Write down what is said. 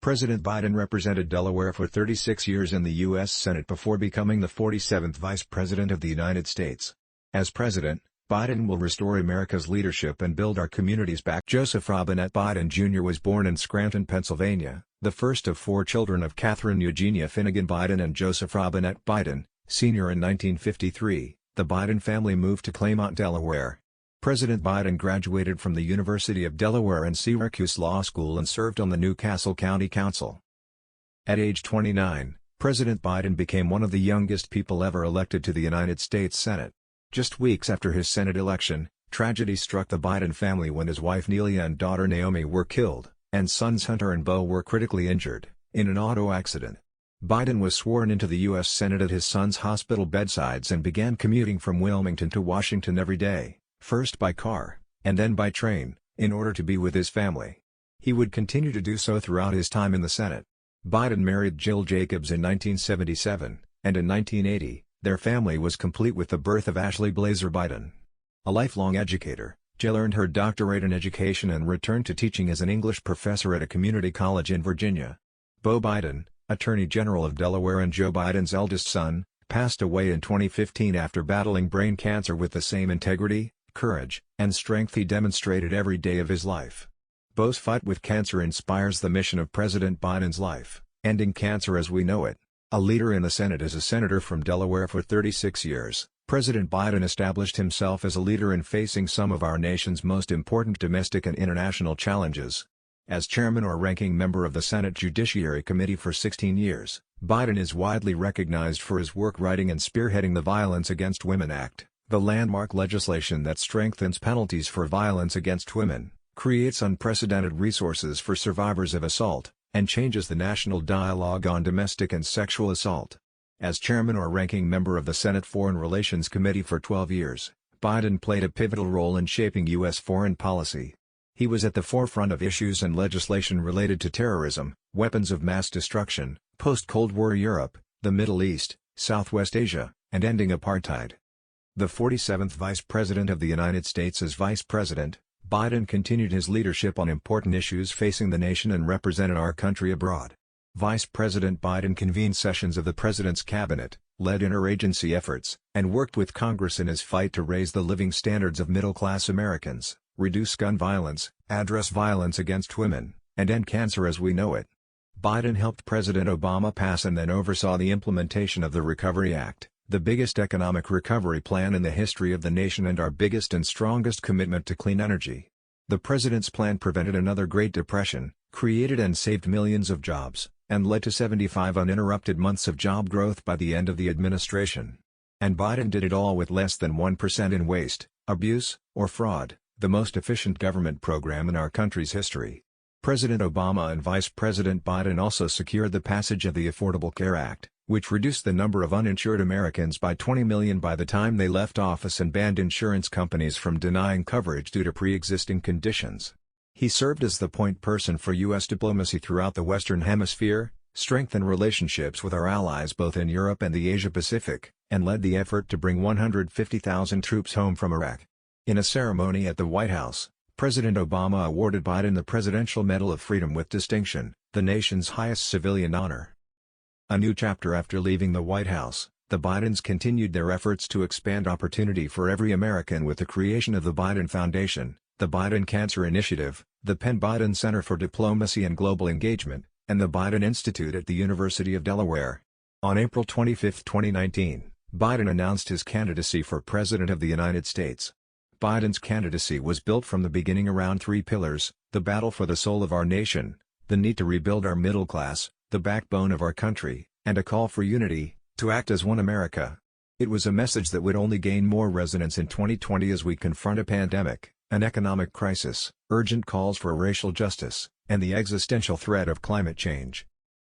President Biden represented Delaware for 36 years in the U.S. Senate before becoming the 47th Vice President of the United States. As President, Biden will restore America's leadership and build our communities back. Joseph Robinette Biden Jr. was born in Scranton, Pennsylvania, the first of 4 children of Catherine Eugenia Finnegan Biden and Joseph Robinette Biden, Sr. In 1953, the Biden family moved to Claymont, Delaware. President Biden graduated from the University of Delaware and Syracuse Law School and served on the New Castle County Council. At age 29, President Biden became one of the youngest people ever elected to the United States Senate. Just weeks after his Senate election, tragedy struck the Biden family when his wife Nelia and daughter Naomi were killed, and sons Hunter and Beau were critically injured, in an auto accident. Biden was sworn into the U.S. Senate at his son's hospital bedsides and began commuting from Wilmington to Washington every day, first by car, and then by train, in order to be with his family. He would continue to do so throughout his time in the Senate. Biden married Jill Jacobs in 1977, and in 1980, their family was complete with the birth of Ashley Blazer Biden. A lifelong educator, Jill earned her doctorate in education and returned to teaching as an English professor at a community college in Virginia. Beau Biden, Attorney General of Delaware and Joe Biden's eldest son, passed away in 2015 after battling brain cancer with the same integrity, courage, and strength he demonstrated every day of his life. Beau's fight with cancer inspires the mission of President Biden's life, ending cancer as we know it. A leader in the Senate. As a senator from Delaware for 36 years, President Biden established himself as a leader in facing some of our nation's most important domestic and international challenges. As chairman or ranking member of the Senate Judiciary Committee for 16 years, Biden is widely recognized for his work writing and spearheading the Violence Against Women Act, the landmark legislation that strengthens penalties for violence against women, creates unprecedented resources for survivors of assault, and changes the national dialogue on domestic and sexual assault. As chairman or ranking member of the Senate Foreign Relations Committee for 12 years, Biden played a pivotal role in shaping U.S. foreign policy. He was at the forefront of issues and legislation related to terrorism, weapons of mass destruction, post-Cold War Europe, the Middle East, Southwest Asia, and ending apartheid. The 47th Vice President of the United States. As Vice President, Biden continued his leadership on important issues facing the nation and represented our country abroad. Vice President Biden convened sessions of the President's Cabinet, led interagency efforts, and worked with Congress in his fight to raise the living standards of middle-class Americans, reduce gun violence, address violence against women, and end cancer as we know it. Biden helped President Obama pass and then oversaw the implementation of the Recovery Act, the biggest economic recovery plan in the history of the nation and our biggest and strongest commitment to clean energy. The President's plan prevented another Great Depression, created and saved millions of jobs, and led to 75 uninterrupted months of job growth by the end of the administration. And Biden did it all with less than 1% in waste, abuse, or fraud, the most efficient government program in our country's history. President Obama and Vice President Biden also secured the passage of the Affordable Care Act, which reduced the number of uninsured Americans by 20 million by the time they left office and banned insurance companies from denying coverage due to pre-existing conditions. He served as the point person for U.S. diplomacy throughout the Western Hemisphere, strengthened relationships with our allies both in Europe and the Asia-Pacific, and led the effort to bring 150,000 troops home from Iraq. In a ceremony at the White House, President Obama awarded Biden the Presidential Medal of Freedom with distinction, the nation's highest civilian honor. A new chapter. After leaving the White House, the Bidens continued their efforts to expand opportunity for every American with the creation of the Biden Foundation, the Biden Cancer Initiative, the Penn Biden Center for Diplomacy and Global Engagement, and the Biden Institute at the University of Delaware. On April 25, 2019, Biden announced his candidacy for President of the United States. Biden's candidacy was built from the beginning around 3 pillars: the battle for the soul of our nation, the need to rebuild our middle class, the backbone of our country, and a call for unity, to act as one America. It was a message that would only gain more resonance in 2020 as we confront a pandemic, an economic crisis, urgent calls for racial justice, and the existential threat of climate change.